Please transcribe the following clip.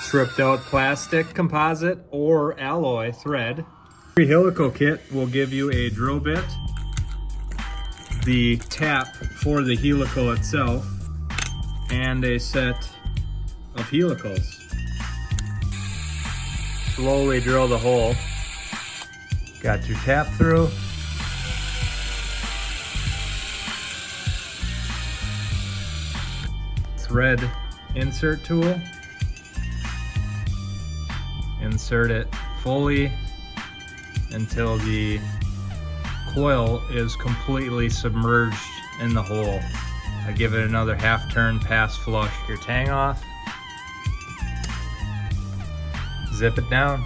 Stripped out plastic composite or alloy thread. The helical kit will give you a drill bit, the tap for the helical itself, and a set of helicals. Slowly drill the hole. Got your tap through. Thread insert tool. Insert it fully until the coil is completely submerged in the hole. I give it another half turn, pass flush your tang off. Zip it down.